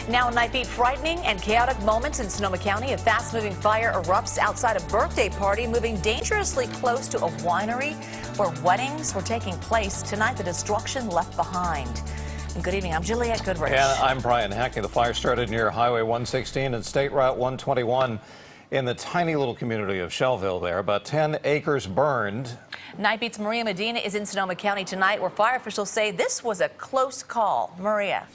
Now, Night Beat, frightening and chaotic moments in Sonoma County. A fast-moving fire erupts outside a birthday party, moving dangerously close to a winery where weddings were taking place. Tonight, the destruction left behind. And good evening. I'm Juliette Goodrich. And I'm Brian Hackney. The fire started near Highway 116 and State Route 121 in the tiny little community of Shellville there. About 10 acres burned. Night Beat's Maria Medina is in Sonoma County tonight, where fire officials say this was a close call. Maria.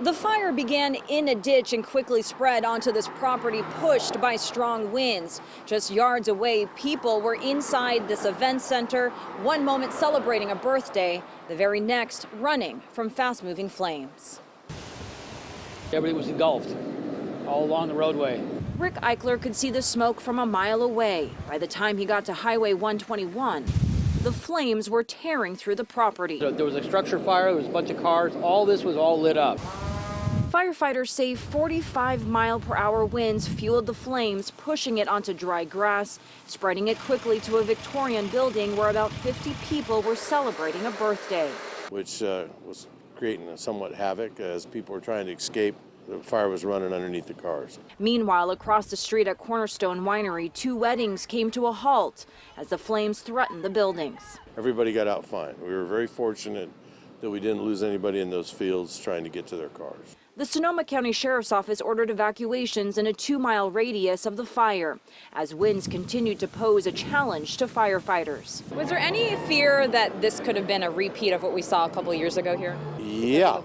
The fire began in a ditch and quickly spread onto this property, pushed by strong winds. Just yards away, people were inside this event center, one moment celebrating a birthday, the very next running from fast-moving flames. Everybody was engulfed all along the roadway. Rick Eichler could see the smoke from a mile away. By the time he got to Highway 121, the flames were tearing through the property. There was a structure fire, there was a bunch of cars, all this was all lit up. Firefighters say 45-mile-per-hour winds fueled the flames, pushing it onto dry grass, spreading it quickly to a Victorian building where about 50 people were celebrating a birthday. Which was creating somewhat havoc as people were trying to escape. The fire was running underneath the cars. Meanwhile, across the street at Cornerstone Winery, 2 weddings came to a halt as the flames threatened the buildings. Everybody got out fine. We were very fortunate that we didn't lose anybody in those fields trying to get to their cars. The Sonoma County Sheriff's Office ordered evacuations in a 2-mile radius of the fire as winds continued to pose a challenge to firefighters. Was there any fear that this could have been a repeat of what we saw a couple years ago here? Yeah.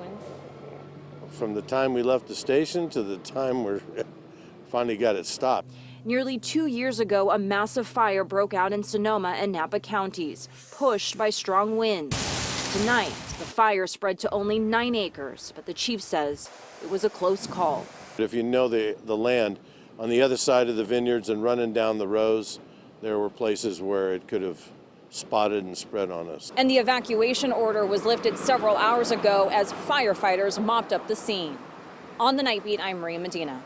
From the time we left the station to the time we finally got it stopped. Nearly 2 years ago, a massive fire broke out in Sonoma and Napa counties, pushed by strong winds. Tonight, the fire spread to only 9 acres, but the chief says it was a close call. If you know the land, on the other side of the vineyards and running down the rows, there were places where it could have spotted and spread on us. And the evacuation order was lifted several hours ago as firefighters mopped up the scene. On the Night Beat, I'm Maria Medina.